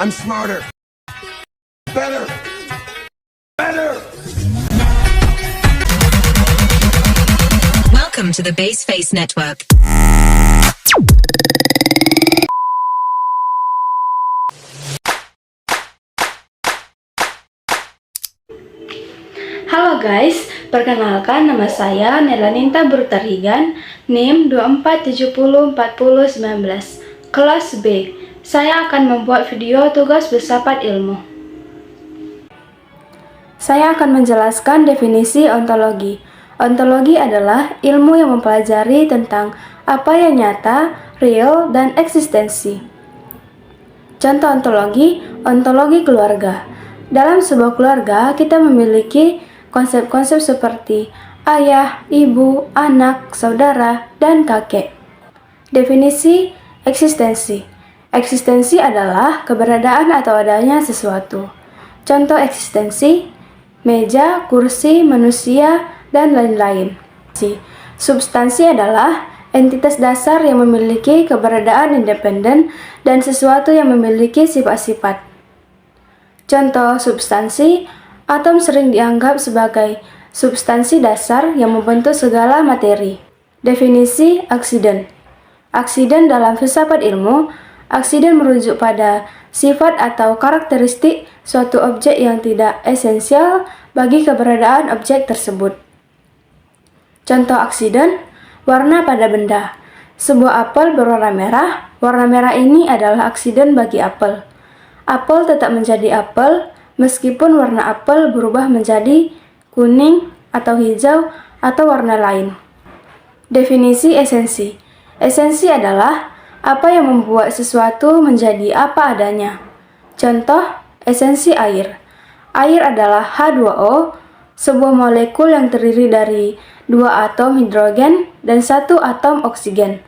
I'm smarter. Better. Better. Welcome to the Baseface Network. Halo guys, perkenalkan nama saya Nelaninta Brutarigan, NIM 24704019, kelas B. Saya akan membuat video tugas filsafat ilmu. Saya akan menjelaskan definisi ontologi. Ontologi adalah ilmu yang mempelajari tentang apa yang nyata, real, dan eksistensi. Contoh ontologi, ontologi keluarga. Dalam sebuah keluarga, kita memiliki konsep-konsep seperti ayah, ibu, anak, saudara, dan kakek. Definisi eksistensi. Eksistensi adalah keberadaan atau adanya sesuatu. Contoh eksistensi, meja, kursi, manusia, dan lain-lain. Substansi adalah entitas dasar yang memiliki keberadaan independen dan sesuatu yang memiliki sifat-sifat. Contoh substansi, atom sering dianggap sebagai substansi dasar yang membentuk segala materi. Definisi aksiden. Aksiden dalam filsafat ilmu, aksiden merujuk pada sifat atau karakteristik suatu objek yang tidak esensial bagi keberadaan objek tersebut. Contoh aksiden, warna pada benda. Sebuah apel berwarna merah, warna merah ini adalah aksiden bagi apel. Apel tetap menjadi apel meskipun warna apel berubah menjadi kuning atau hijau atau warna lain. Definisi esensi. Esensi adalah apa yang membuat sesuatu menjadi apa adanya. Contoh, esensi air. Air adalah H2O, sebuah molekul yang terdiri dari 2 atom hidrogen dan 1 atom oksigen.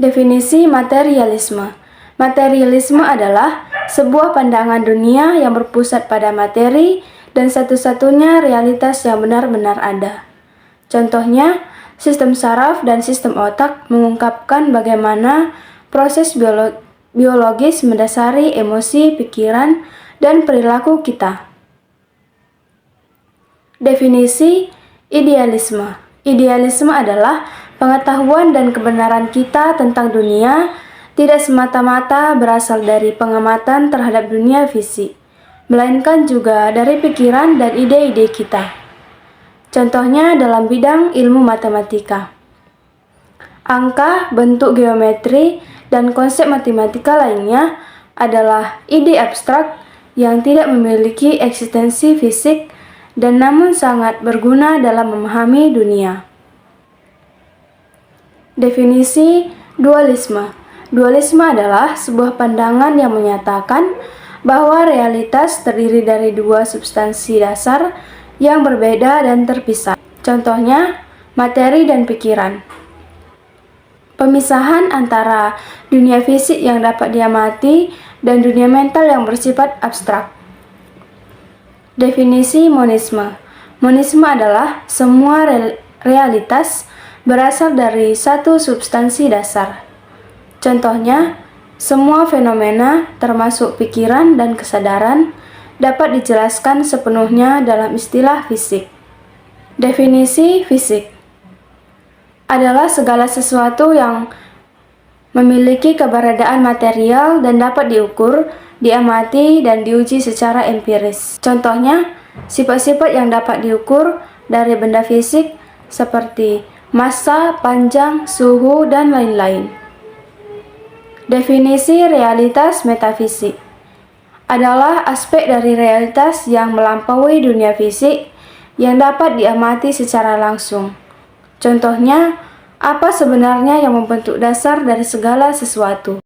Definisi materialisme. Materialisme adalah sebuah pandangan dunia yang berpusat pada materi dan satu-satunya realitas yang benar-benar ada. Contohnya, sistem saraf dan sistem otak mengungkapkan bagaimana proses biologis mendasari emosi, pikiran, dan perilaku kita. Definisi idealisme. Idealisme adalah pengetahuan dan kebenaran kita tentang dunia tidak semata-mata berasal dari pengamatan terhadap dunia fisik, melainkan juga dari pikiran dan ide-ide kita. Contohnya dalam bidang ilmu matematika. Angka, bentuk geometri, dan konsep matematika lainnya adalah ide abstrak yang tidak memiliki eksistensi fisik dan namun sangat berguna dalam memahami dunia. Definisi dualisme. Dualisme adalah sebuah pandangan yang menyatakan bahwa realitas terdiri dari dua substansi dasar yang berbeda dan terpisah. Contohnya, materi dan pikiran. Pemisahan antara dunia fisik yang dapat diamati dan dunia mental yang bersifat abstrak. Definisi monisme. Monisme adalah semua realitas berasal dari satu substansi dasar. Contohnya, semua fenomena termasuk pikiran dan kesadaran dapat dijelaskan sepenuhnya dalam istilah fisik. Definisi fisik adalah segala sesuatu yang memiliki keberadaan material dan dapat diukur, diamati, dan diuji secara empiris. Contohnya, sifat-sifat yang dapat diukur dari benda fisik seperti massa, panjang, suhu, dan lain-lain. Definisi realitas metafisik adalah aspek dari realitas yang melampaui dunia fisik yang dapat diamati secara langsung. Contohnya, apa sebenarnya yang membentuk dasar dari segala sesuatu?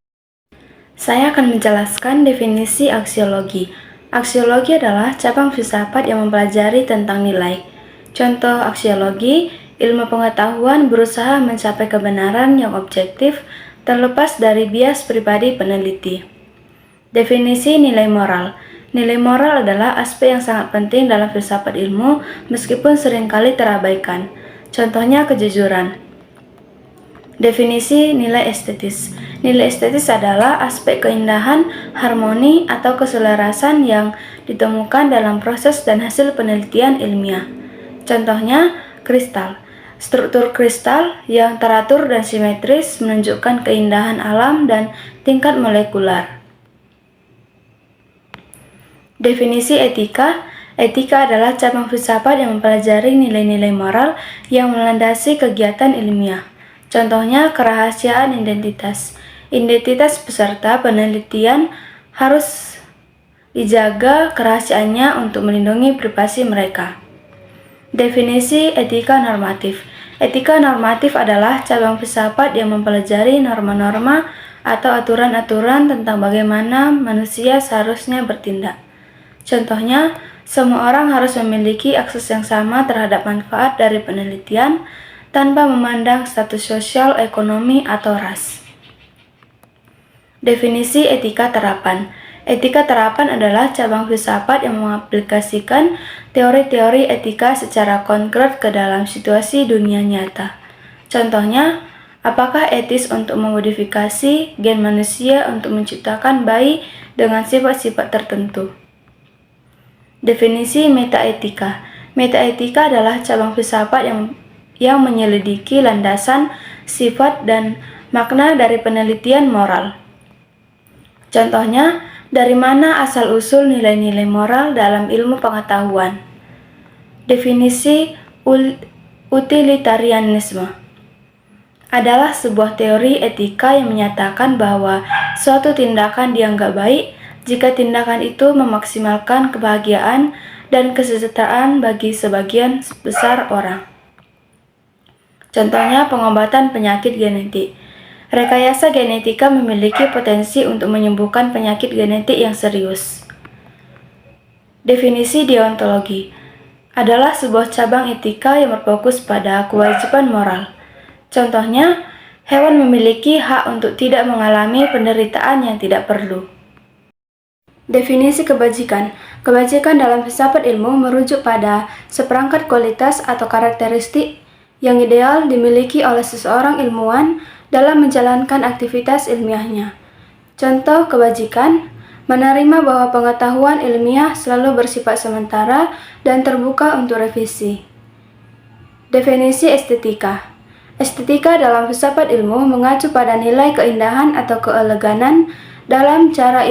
Saya akan menjelaskan definisi aksiologi. Aksiologi adalah cabang filsafat yang mempelajari tentang nilai. Contoh aksiologi, ilmu pengetahuan berusaha mencapai kebenaran yang objektif terlepas dari bias pribadi peneliti. Definisi nilai moral. Nilai moral adalah aspek yang sangat penting dalam filsafat ilmu meskipun seringkali terabaikan. Contohnya kejujuran. Definisi nilai estetis. Nilai estetis adalah aspek keindahan, harmoni, atau keselarasan yang ditemukan dalam proses dan hasil penelitian ilmiah. Contohnya, kristal. Struktur kristal yang teratur dan simetris menunjukkan keindahan alam dan tingkat molekular. Definisi etika. Etika adalah cabang filsafat yang mempelajari nilai-nilai moral yang melandasi kegiatan ilmiah. Contohnya, kerahasiaan identitas. Identitas peserta penelitian harus dijaga kerahasiaannya untuk melindungi privasi mereka. Definisi etika normatif. Etika normatif adalah cabang filsafat yang mempelajari norma-norma atau aturan-aturan tentang bagaimana manusia seharusnya bertindak. Contohnya, semua orang harus memiliki akses yang sama terhadap manfaat dari penelitian tanpa memandang status sosial, ekonomi, atau ras. Definisi etika terapan. Etika terapan adalah cabang filsafat yang mengaplikasikan teori-teori etika secara konkret ke dalam situasi dunia nyata. Contohnya, apakah etis untuk memodifikasi gen manusia untuk menciptakan bayi dengan sifat-sifat tertentu? Definisi metaetika. Metaetika adalah cabang filsafat yang menyelidiki landasan, sifat, dan makna dari penelitian moral. Contohnya, dari mana asal-usul nilai-nilai moral dalam ilmu pengetahuan. Definisi utilitarianisme adalah sebuah teori etika yang menyatakan bahwa suatu tindakan dianggap baik jika tindakan itu memaksimalkan kebahagiaan dan kesejahteraan bagi sebagian besar orang. Contohnya, pengobatan penyakit genetik. Rekayasa genetika memiliki potensi untuk menyembuhkan penyakit genetik yang serius. Definisi deontologi adalah sebuah cabang etika yang berfokus pada kewajiban moral. Contohnya, hewan memiliki hak untuk tidak mengalami penderitaan yang tidak perlu. Definisi kebajikan. Kebajikan dalam filsafat ilmu merujuk pada seperangkat kualitas atau karakteristik yang ideal dimiliki oleh seseorang ilmuwan dalam menjalankan aktivitas ilmiahnya. Contoh kebajikan, menerima bahwa pengetahuan ilmiah selalu bersifat sementara dan terbuka untuk revisi. Definisi estetika. Estetika dalam filsafat ilmu mengacu pada nilai keindahan atau keeleganan dalam cara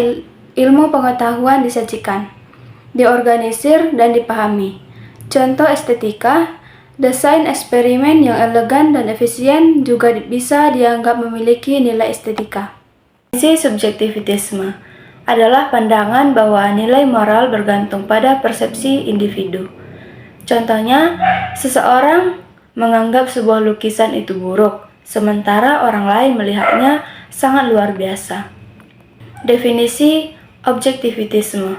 ilmu pengetahuan disajikan, diorganisir, dan dipahami. Contoh estetika, desain eksperimen yang elegan dan efisien juga bisa dianggap memiliki nilai estetika. Definisi subjektivitisme adalah pandangan bahwa nilai moral bergantung pada persepsi individu. Contohnya, seseorang menganggap sebuah lukisan itu buruk, sementara orang lain melihatnya sangat luar biasa. Definisi objektivitisme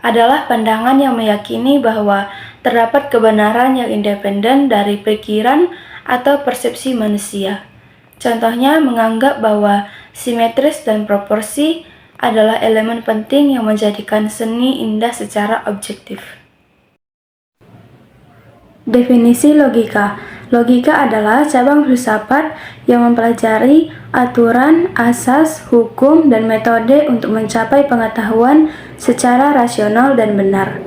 adalah pandangan yang meyakini bahwa terdapat kebenaran yang independen dari pikiran atau persepsi manusia. Contohnya, menganggap bahwa simetris dan proporsi adalah elemen penting yang menjadikan seni indah secara objektif. Definisi logika. Logika adalah cabang filsafat yang mempelajari aturan, asas, hukum, dan metode untuk mencapai pengetahuan secara rasional dan benar.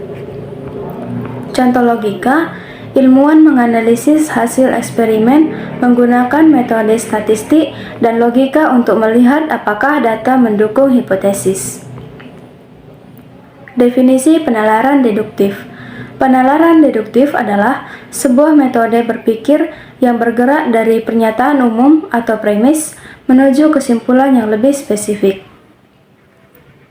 Contoh logika, ilmuwan menganalisis hasil eksperimen menggunakan metode statistik dan logika untuk melihat apakah data mendukung hipotesis. Definisi penalaran deduktif. Penalaran deduktif adalah sebuah metode berpikir yang bergerak dari pernyataan umum atau premis menuju kesimpulan yang lebih spesifik.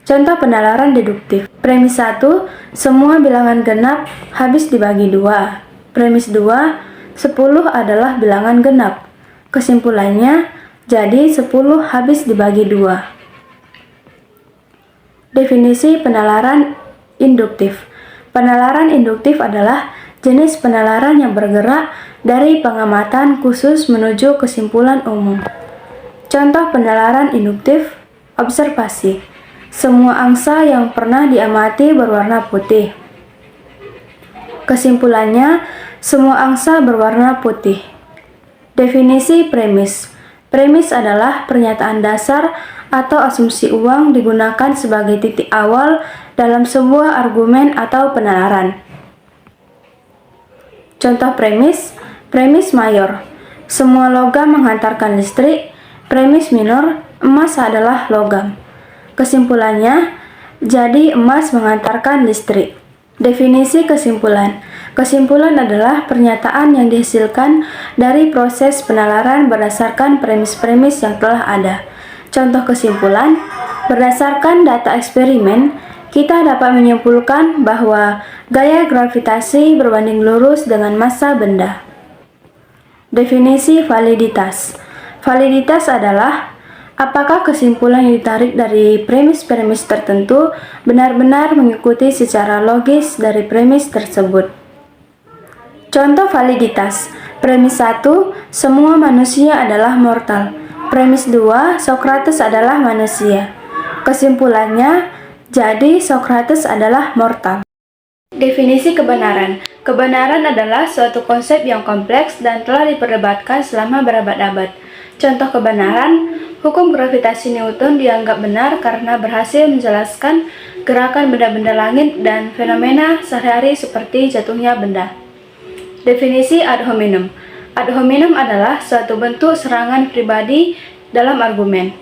Contoh penalaran deduktif. Premis 1, semua bilangan genap habis dibagi 2. Premis 2, 10 adalah bilangan genap. Kesimpulannya, jadi 10 habis dibagi 2. Definisi penalaran induktif. Penalaran induktif adalah jenis penalaran yang bergerak dari pengamatan khusus menuju kesimpulan umum. Contoh penalaran induktif, observasi. Semua angsa yang pernah diamati berwarna putih. Kesimpulannya, semua angsa berwarna putih. Definisi premis. Premis adalah pernyataan dasar atau asumsi uang digunakan sebagai titik awal dalam sebuah argumen atau penalaran. Contoh premis, premis mayor. Semua logam menghantarkan listrik. Premis minor, emas adalah logam. Kesimpulannya, jadi emas menghantarkan listrik. Definisi kesimpulan. Kesimpulan adalah pernyataan yang dihasilkan dari proses penalaran berdasarkan premis-premis yang telah ada. Contoh kesimpulan, berdasarkan data eksperimen, kita dapat menyimpulkan bahwa gaya gravitasi berbanding lurus dengan massa benda. Definisi validitas. Validitas adalah apakah kesimpulan yang ditarik dari premis-premis tertentu benar-benar mengikuti secara logis dari premis tersebut. Contoh validitas. Premis 1, semua manusia adalah mortal. Premis 2, Socrates adalah manusia. Kesimpulannya, jadi Socrates adalah mortal. Definisi kebenaran. Kebenaran adalah suatu konsep yang kompleks dan telah diperdebatkan selama berabad-abad. Contoh kebenaran, hukum gravitasi Newton dianggap benar karena berhasil menjelaskan gerakan benda-benda langit dan fenomena sehari-hari seperti jatuhnya benda. Definisi ad hominem. Ad hominem adalah suatu bentuk serangan pribadi dalam argumen.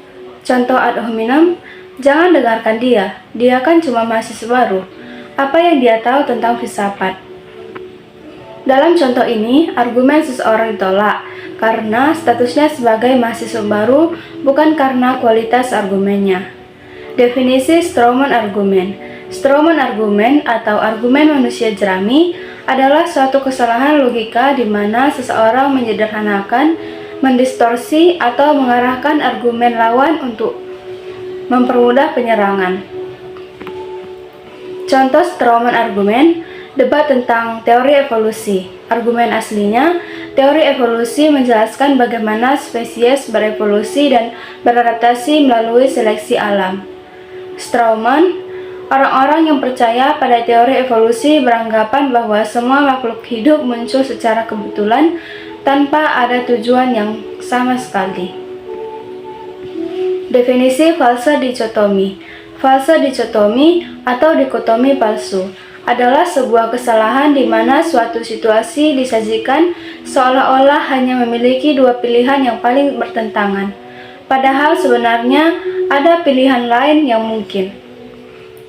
Contoh ad hominem, jangan dengarkan dia kan cuma mahasiswa baru. Apa yang dia tahu tentang filsafat? Dalam contoh ini, argumen seseorang ditolak karena statusnya sebagai mahasiswa baru, bukan karena kualitas argumennya. Definisi strawman argumen. Strawman argumen atau argumen manusia jerami adalah suatu kesalahan logika di mana seseorang menyederhanakan, mendistorsi, atau mengarahkan argumen lawan untuk mempermudah penyerangan. Contoh strawman argumen, debat tentang teori evolusi. Argumen aslinya, teori evolusi menjelaskan bagaimana spesies berevolusi dan beradaptasi melalui seleksi alam. Strawman, orang-orang yang percaya pada teori evolusi beranggapan bahwa semua makhluk hidup muncul secara kebetulan tanpa ada tujuan yang sama sekali. Definisi false dichotomy. False dichotomy atau dikotomi palsu adalah sebuah kesalahan di mana suatu situasi disajikan seolah-olah hanya memiliki dua pilihan yang paling bertentangan, padahal sebenarnya ada pilihan lain yang mungkin.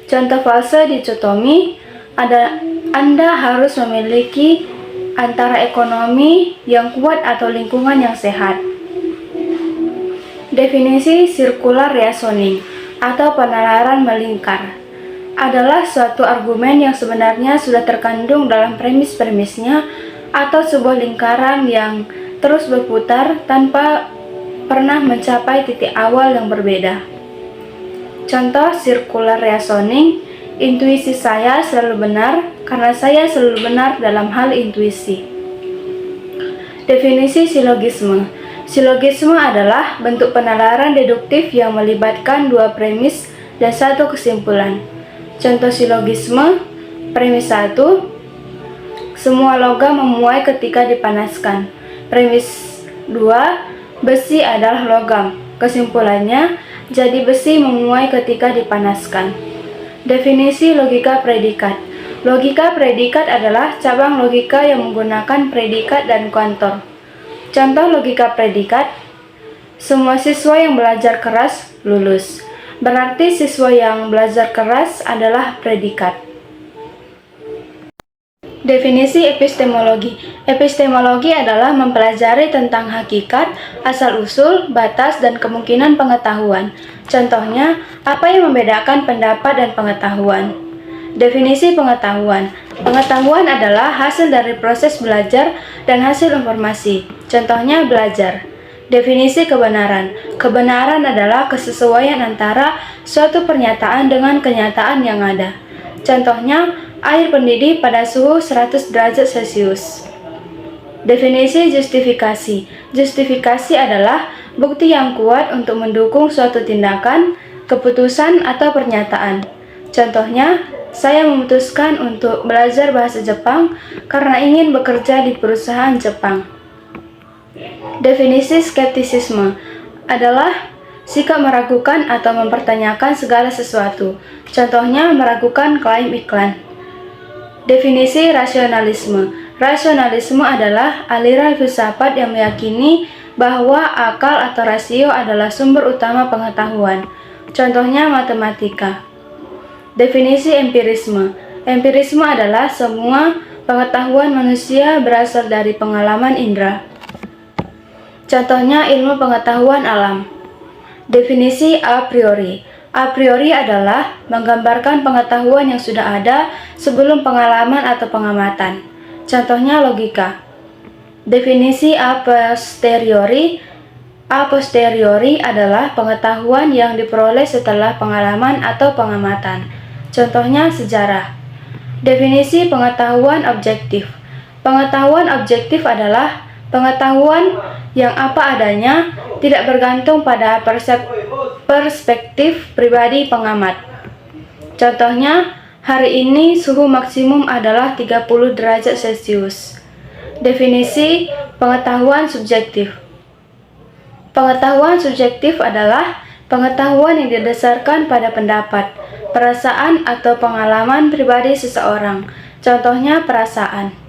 Contoh false dichotomy, Anda harus memiliki antara ekonomi yang kuat atau lingkungan yang sehat. Definisi circular reasoning atau penalaran melingkar adalah suatu argumen yang sebenarnya sudah terkandung dalam premis-premisnya atau sebuah lingkaran yang terus berputar tanpa pernah mencapai titik awal yang berbeda. Contoh circular reasoning, intuisi saya selalu benar karena saya selalu benar dalam hal intuisi. Definisi silogisme. Silogisme adalah bentuk penalaran deduktif yang melibatkan dua premis dan satu kesimpulan. Contoh silogisme, premis 1, semua logam memuai ketika dipanaskan. Premis 2, besi adalah logam. Kesimpulannya, jadi besi memuai ketika dipanaskan. Definisi logika predikat. Logika predikat adalah cabang logika yang menggunakan predikat dan kuantor. Contoh logika predikat, semua siswa yang belajar keras lulus. Berarti siswa yang belajar keras adalah predikat. Definisi epistemologi. Epistemologi adalah mempelajari tentang hakikat, asal-usul, batas, dan kemungkinan pengetahuan. Contohnya, apa yang membedakan pendapat dan pengetahuan? Definisi pengetahuan. Pengetahuan adalah hasil dari proses belajar dan hasil informasi. Contohnya, belajar. Definisi kebenaran. Kebenaran adalah kesesuaian antara suatu pernyataan dengan kenyataan yang ada. Contohnya, air mendidih pada suhu 100 derajat Celcius. Definisi justifikasi. Justifikasi adalah bukti yang kuat untuk mendukung suatu tindakan, keputusan, atau pernyataan. Contohnya, saya memutuskan untuk belajar bahasa Jepang karena ingin bekerja di perusahaan Jepang. Definisi skeptisisme. adalah sikap meragukan atau mempertanyakan segala sesuatu. Contohnya meragukan klaim iklan. Definisi rasionalisme. Rasionalisme adalah aliran filsafat yang meyakini bahwa akal atau rasio adalah sumber utama pengetahuan. Contohnya matematika. Definisi empirisme. Empirisme adalah semua pengetahuan manusia berasal dari pengalaman indera. Contohnya ilmu pengetahuan alam. Definisi a priori. A priori adalah menggambarkan pengetahuan yang sudah ada sebelum pengalaman atau pengamatan. Contohnya logika. Definisi a posteriori. A posteriori adalah pengetahuan yang diperoleh setelah pengalaman atau pengamatan. Contohnya sejarah. Definisi pengetahuan objektif. Pengetahuan objektif adalah pengetahuan yang apa adanya, tidak bergantung pada perspektif pribadi pengamat. Contohnya, hari ini suhu maksimum adalah 30 derajat Celcius. Definisi pengetahuan subjektif. Pengetahuan subjektif adalah pengetahuan yang didasarkan pada pendapat, perasaan, atau pengalaman pribadi seseorang. Contohnya perasaan.